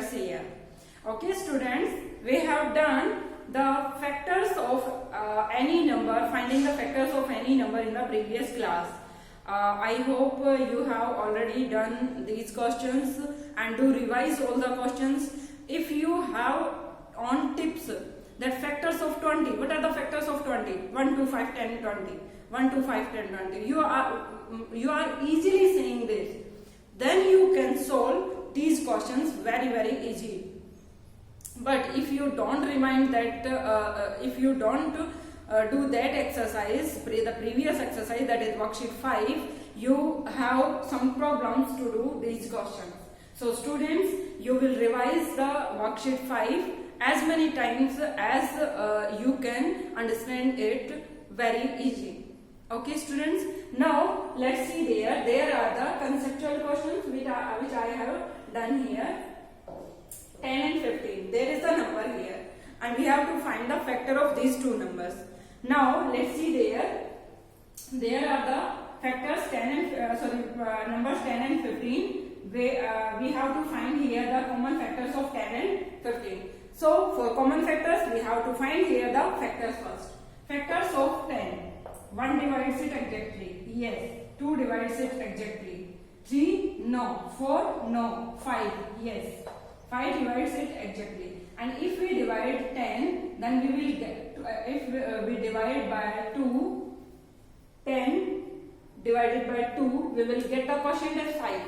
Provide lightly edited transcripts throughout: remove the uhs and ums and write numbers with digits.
factors here. Okay students, we have done the factors of any number, finding the factors of any number in the previous class. I hope you have already done these questions and do revise all the questions. If you have on tips that factors of 20, what are the factors of 20? 1, 2, 5, 10, 20. 1, 2, 5, 10, 20. You are easily saying this. Then you can solve these questions very easy. But if you don't remind that, if you don't do that exercise, the previous exercise, that is worksheet 5, you have some problems to do these questions. So students, you will revise the worksheet 5 as many times as you can understand it very easy. Okay students, now let's see there are the conceptual questions which I have done here. 10 and 15, there is the number here and we have to find the factor of these two numbers. Now let's see there are the factors 10 and numbers 10 and 15. We have to find here the common factors of 10 and 15. So for common factors we have to find here the factors first. Factors of 10. 1 divides it exactly, yes. 2 divides it exactly. 3, no. 4, no. 5, yes. 5 divides it exactly. And if we divide 10, then we will get, if we divide by 2, 10 divided by 2, we will get the quotient as 5.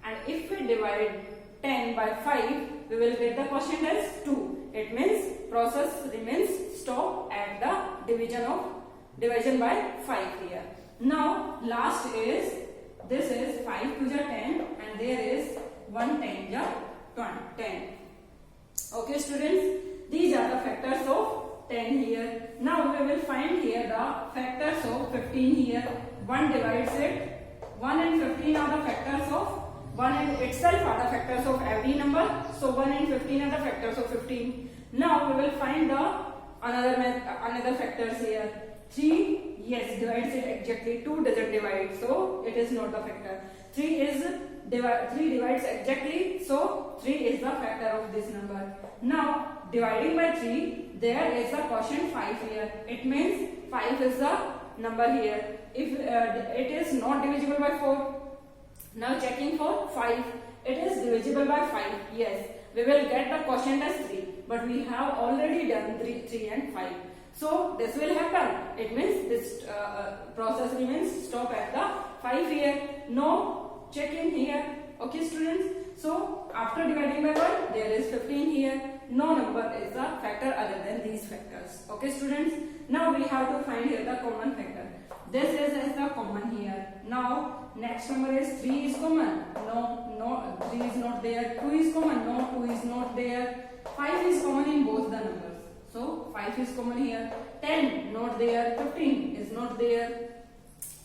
And if we divide 10 by 5, we will get the quotient as 2. It means process remains stop at the division by 5 here. Now last is, this is 5 to the 10 and there is 1 10 the 10. Okay students, these are the factors of 10 here. Now we will find here the factors of 15 here. 1 divides it. 1 and 15 are the factors of 1 and itself are the factors of every number. So 1 and 15 are the factors of 15. Now we will find the another factors here. 3, yes, divides it exactly. 2 doesn't divide, so it is not the factor. 3 divides exactly, so 3 is the factor of this number. Now dividing by 3, there is the quotient 5 here. It means 5 is the number here. If it is not divisible by 4, now checking for 5, it is divisible by 5. Yes, we will get the quotient as 3, but we have already done 3 and 5. So this will happen. It means this process remains stop at the 5 here. No checking here. Okay students. So after dividing by 1, there is 15 here. No number is the factor other than these factors. Okay students. Now we have to find here the common factor. This is as the common here. Now next number is 3 is common. No 3 is not there. 2 is common. No 2 is not there. 5 is common in both the numbers. So 5 is common here. 10 not there. 15 is not there.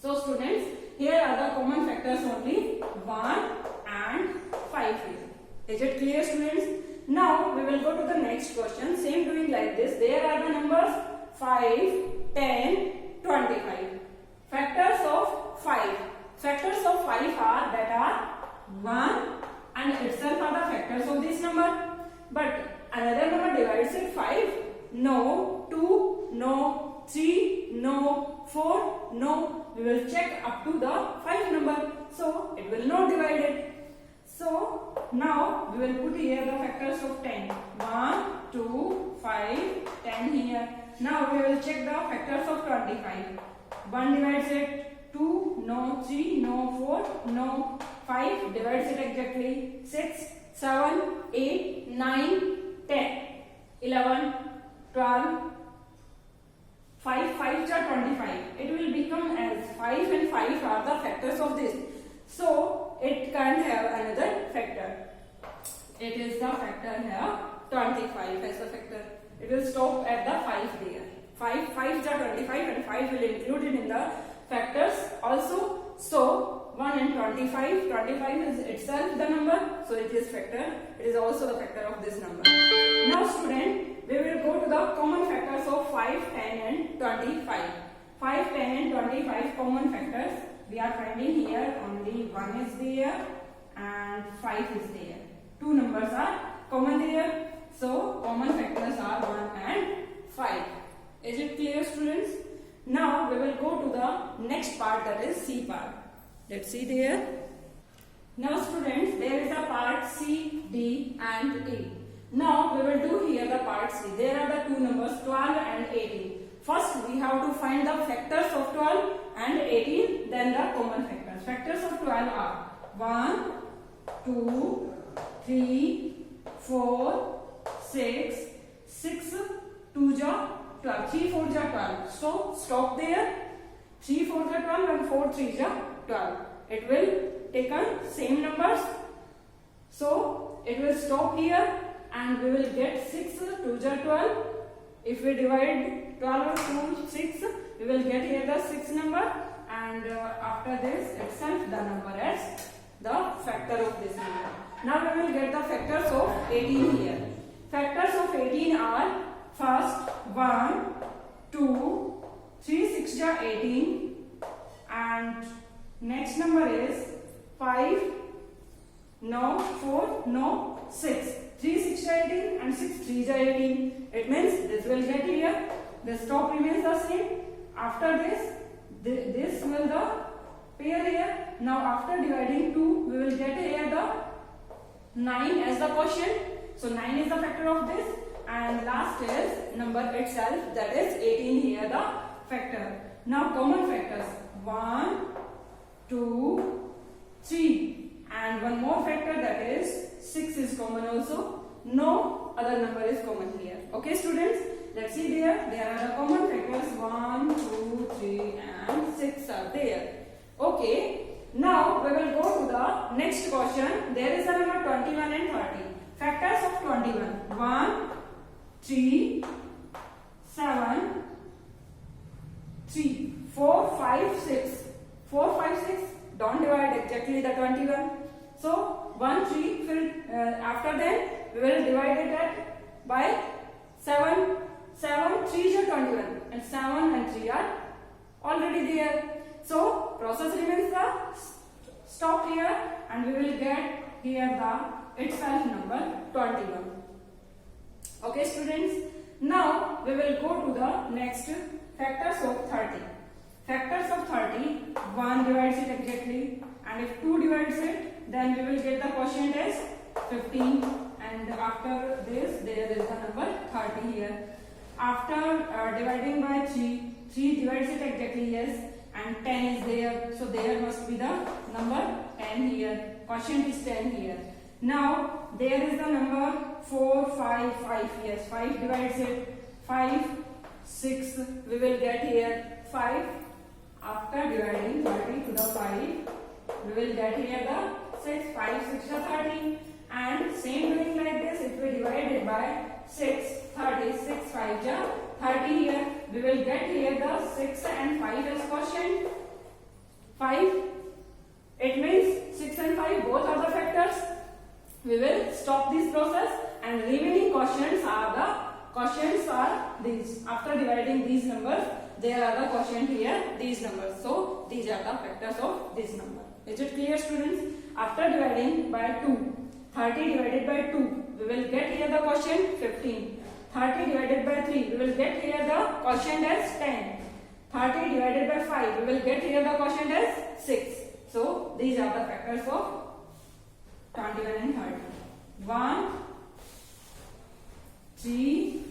So students, here are the common factors only 1 and 5 here. Is it clear students? Now we will go to the next question. Same doing like this. There are the numbers 5, 10, 25. Factors of 5. Factors of 5 are that are 1 and itself are the factors of this number. But another number divides it 5. No. 2, no. 3, no. 4, no. We will check up to the 5 number. So it will not divide it. So now we will put here the factors of 10. 1, 2, 5, 10 here. Now we will check the factors of 25. 1 divides it. 2, no. 3, no. 4, no. 5 divides it exactly. 6, 7, 8, 9, 10, 11, 12, 5 5s are 25. It will become as 5 and 5 are the factors of this. So it can't have another factor. It is the factor here 25 as the factor. It will stop at the 5 there. 5 5s are 25 and 5 will include it in the factors also. So 1 and 25. 25 is itself the number. So it is factor. It is also the factor of this number. Now student, we will go to the common factors of 5, 10 and 25. 5, 10 and 25 common factors. We are finding here only 1 is there and 5 is there. Two numbers are common here. So common factors are 1 and 5. Is it clear, students? Now we will go to the next part, that is C part. Let's see there. Now students, there is a part C, D and E. Now we will do here the part C. There are the two numbers 12 and 18. First we have to find the factors of 12 and 18, then the common factors. Factors of 12 are 1, 2, 3, 4, 6, 6, 2 ja 12, 3 4 ja 12. So stop there. 3 4 ja 12 and 4 3 ja 12. It will take on same numbers. So it will stop here and we will get 6 2 ja 12. If we divide 12 to 6, we will get here the 6 number, and after this itself the number as the factor of this number. Now we will get the factors of 18 here. Factors of 18 are first 1, 2, 3 6 ja 18, and next number is 5, no 4, no 6. 3 6 ja 18 and 6 3 ja 18. It means this will get here. The stop remains the same. After this, this will the pair here. Now after dividing 2, we will get here the 9 as the quotient. So 9 is the factor of this, and last is number itself, that is 18 here the factor. Now common factors 1, 2, 3, and one more factor, that is 6 is common also. No other number is common here. Okay students, let's see there. There are the common factors 1, 2, 3 and 6 are there. Okay, now we will go to the next question. There is a number 21 and 30. Factors of 21. 1, 3, 7, 3, 4, 5, 6. 4, 5, 6. Don't divide exactly the 21. So 1, 3, after that we will divide it by 7. 7, 3 is 21 and 7 and 3 are already there. So process remains the stop here, and we will get here the itself number 21. Okay students, now we will go to the next factors of 30. Factors of 30, 1 divides it exactly, and if 2 divides it, then we will get the quotient as 15, and after this there is the number 30 here. After dividing by 3, 3 divides it exactly, yes, and 10 is there, so there must be the number 10 here. Quotient is 10 here. Now there is the number 4, 5, 5, yes, 5 divides it, 5, 6, we will get here 5. After dividing 30 to the 5, we will get here the 6, 5, 6 is 30, and same doing like this, if we divide it by 6, 30, 6, 5 ja 30 here, we will get here the 6 and 5 as quotient. 5, it means 6 and 5 both are the factors. We will stop this process, and remaining quotients are these. After dividing these numbers, there are the quotient here, these numbers. So these are the factors of this number. Is it clear students? After dividing by 2, 30 divided by 2, we will get here the quotient 15. 30 divided by 3, we will get here the quotient as 10. 30 divided by 5, we will get here the quotient as 6. So these are the factors of 21 and 30. 1, 3,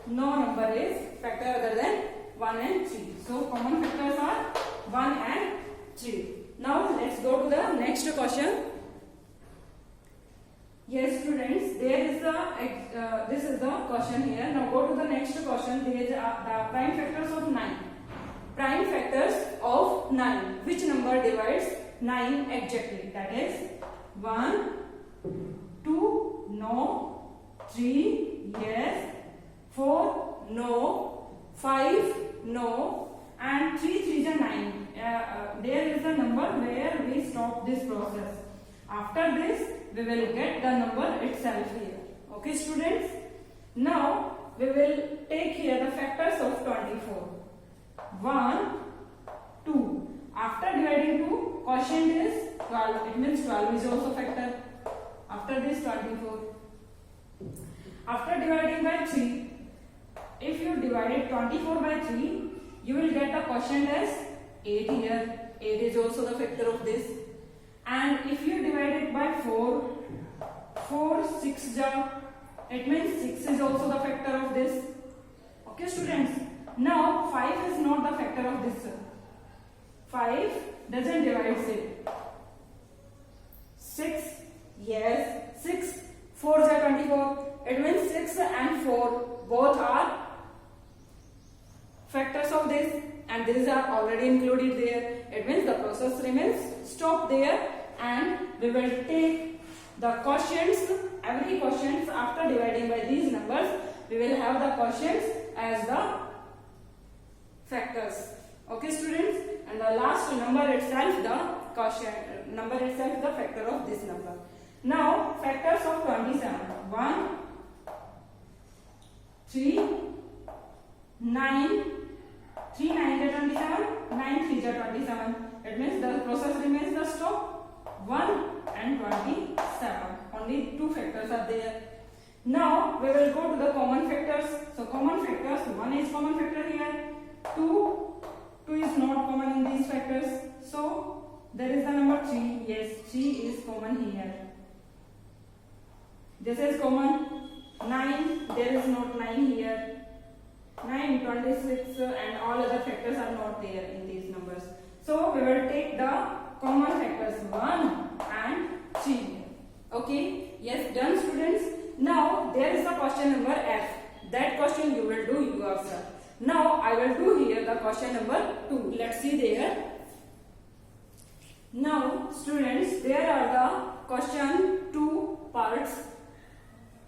no number is factor other than 1 and 3. So common factors are 1 and 3. Now let's go to the next question. Yes students, there is this is the question here. Now go to the next question. There is the prime factors of 9. Prime factors of 9. Which number divides 9 exactly? That is 1, 2, no, 3, yes, 4, no, 5, no, and 3 3 is 9. There is a number where we stop this process. After this, we will get the number itself here. Okay students? Now we will take here the factors of 24. 1, 2. After dividing 2, quotient is 12. It means 12 is also factor. After this 24. After dividing by 3, if you divided 24 by 3, you will get the quotient as 8 here. 8 is also the factor of this. And if you divide it by 4, 4 6 ja, it means 6 is also the factor of this. Okay students. Now 5 is not the factor of this. 5 doesn't divide it. 6, yes, 6 4 ja 24. It means 6 and 4 both are factors of this, and these are already included there. It means the process remains stop there, and we will take the quotients, every quotient after dividing by these numbers, we will have the quotients as the factors. Okay students, and the last number itself, the quotient number itself, the factor of this number. Now factors of 27: 1, 3, 9, 3 9 is 27, 9 3 is 27. It means the process remains the stop, 1 and 27. Only two factors are there. Now we will go to the common factors. So common factors, 1 is common factor here, 2 is not common in these factors. So there is the number 3. Yes, 3 is common here. This is common. 9, there is not 9 here. 9, 26 and all other factors are not there in these numbers. So we will take the common factors 1 and 3. Okay, yes, done students. Now there is the question number F. That question you will do yourself. Now I will do here the question number 2. Let's see there. Now students, there are the question 2 parts.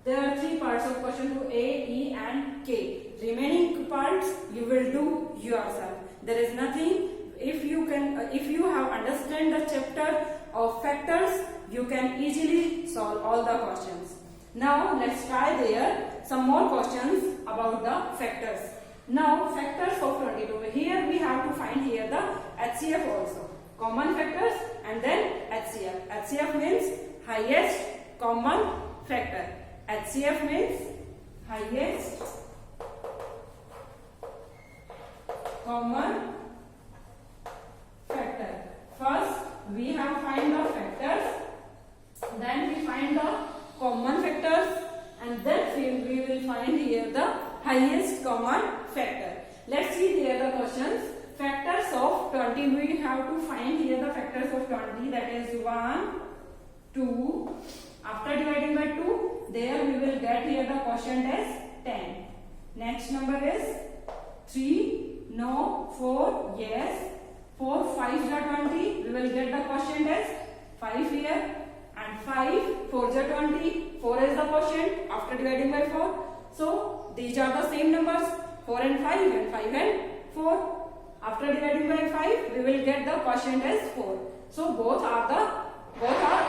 There are 3 parts of question 2, A, E and K. Remaining parts you will do yourself. There is nothing. If you have understand the chapter of factors, you can easily solve all the questions. Now let's try there some more questions about the factors. Now factors of 22. Here we have to find here the HCF also. Common factors and then HCF. HCF means highest common factor. HCF means highest common factor. First we have find the factors, then we find the common factors, and then we will find here the highest common factor. Let's see here the questions. Factors of 20, we have to find here the factors of 20, that is 1, 2. After dividing by 2, there we will get here the quotient as 10. Next number is 3, no, 4, yes. 4, 5 is 20, we will get the quotient as 5 here. And 5, 4 is 20, 4 is the quotient after dividing by 4. So these are the same numbers, 4 and 5 and 5 and 4. After dividing by 5, we will get the quotient as 4. So both are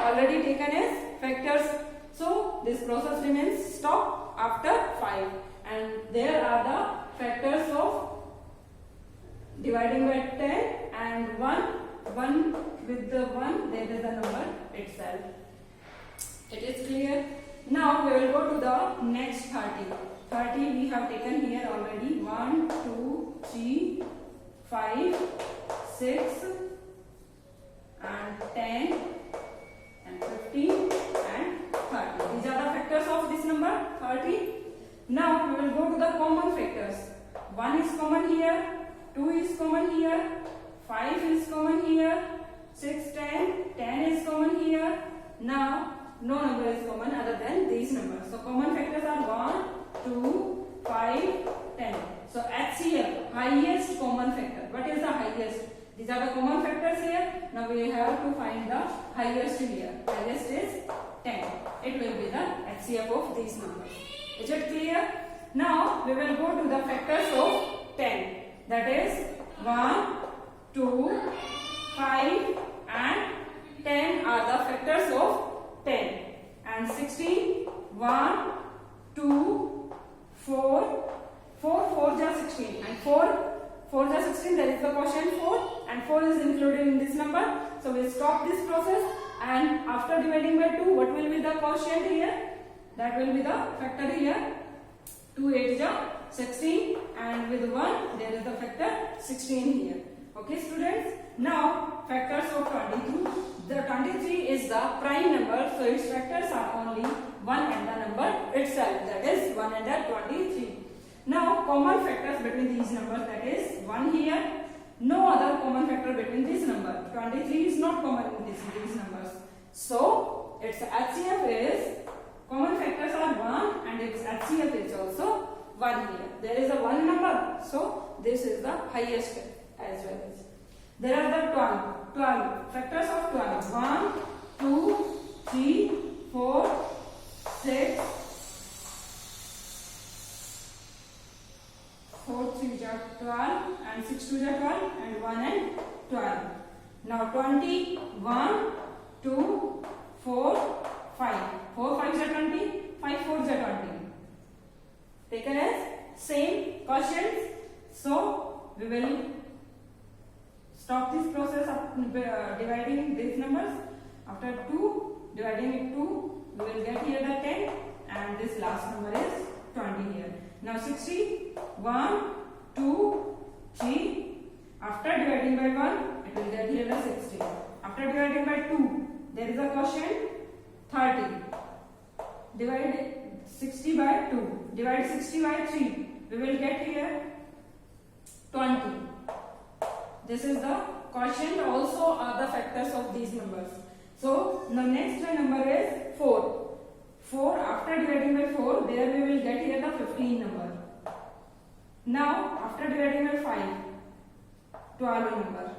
already taken as factors. So this process remains stop after 5. And there are the factors of dividing by 10 and 1 with the 1, there is the number itself. It is clear. Now we will go to the next 30. 30 we have taken here already. 1, 2, 3, 5, 6 and 10 and 15 and 30. These are the factors of this number 30. Now we will go to the common factors. 1 is common here, 2 is common here, 5 is common here, 6, 10 is common here. Now no number is common other than these numbers. So common factors are 1, 2, 5, 10. So HCF, highest common factor. What is the highest? These are the common factors here. Now we have to find the highest here. Highest is 10. It will be the HCF of these numbers. Is it clear? Now we will go to the factors of 10. That is 1, 2, 5 and 10 are the factors of 10. And 16, 1, 2, 4, 4 is 16 and 4 is 16, there is the quotient 4 and 4 is included in this number. So we stop this process And after dividing by 2, what will be the quotient here? That will be the factor here. 2 8 is 16, and with 1 there is the factor 16 here. Okay students, now factors of 22. The 23 is the prime number, so its factors are only 1 and the number itself, that is 1 and the 23. Now common factors between these numbers, that is 1 here. No other common factor between these numbers. 23 is not common in these numbers. So its HCF is, common factors are 1 and its HCF is also 1 here. There is a 1 number, so this is the highest as well. There are the 12 factors of 12. 1, 2, 3, 4, 6, 4 3 are 12 and 6 2 are 12 and 1 and 12. Now 20, 1, 2, 4, 5. 4 5 are 20, 5 4 are 20. Taken as same quotients. So we will stop this process of dividing these numbers. After 2, dividing it 2, we will get here the 10, and this last number is 20 here. Now 60, 1, 2, 3. After dividing by 1, it will get here the 60. After dividing by 2, there is a quotient 30. Divide 60 by 2. Divide 60 by 3. We will get here 20. This is the quotient, also are the factors of these numbers. So the next number is 4. 4, after dividing by 4, there we will get here the 15 number. Now after dividing by 5, 12 number.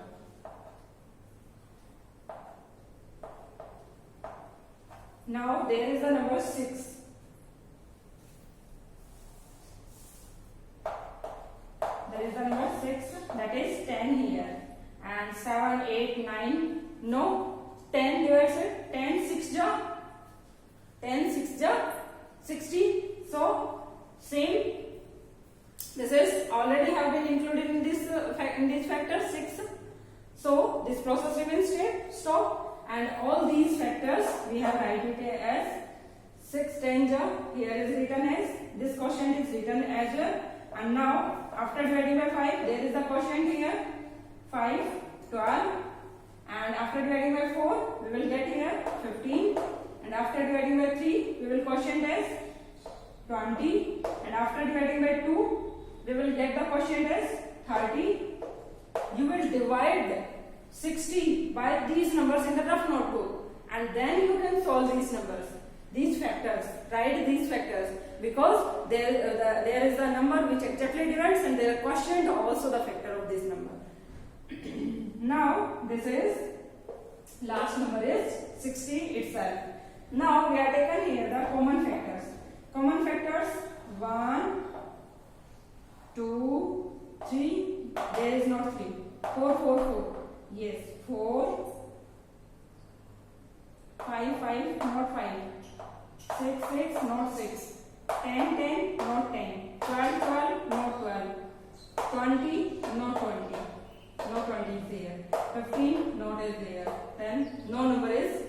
Now there is the number 6. There is the number 6, that is 10 here. And 7, 8, 9, no, 10 divides it, 10 6 ja, 10 6 ja, 60. So same, this is already have been included in this factor 6. So this process remains stop, and all these factors we have write it as 6 10 ja, here is written as, this quotient is written as well. And now after dividing by 5, there is the quotient here 5 12, and after dividing by 4, we will get here 15, and after dividing by 3, we will quotient as 20, and after dividing by 2, we will get the quotient as 30. You will divide 60 by these numbers in the rough notebook, and then you can solve these numbers, these factors, write these factors, because there is a number which exactly divides, and there are quotient also the factor of this number. Now this is last number is 60 itself. Now we are taken here the common factors. Common factors 1, 2, 3. There is not 3. 4 4 4. Yes, 4. 5 5 not 5. 6 6 not 6. 10 10 not 10. 12 12 not 12. 20 not 20. No 20 is there. 15 not is there. Then no number is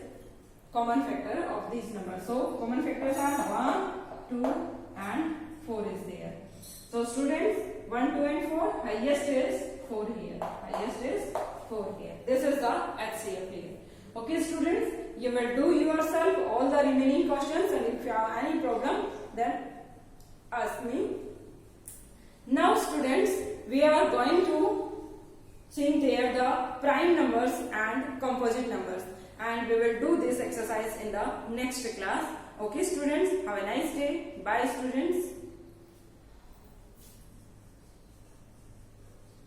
common factor of these numbers. So common factors are 1, 2 and 4 is there. So students, 1, 2 and 4, highest is 4 here. Highest is 4 here. This is the HCF here. Okay students, you will do yourself all the remaining questions, and if you have any problem, then ask me. Now students, we are going to think there the prime numbers and composite numbers, and we will do this exercise in the next class. Okay students, have a nice day. Bye students.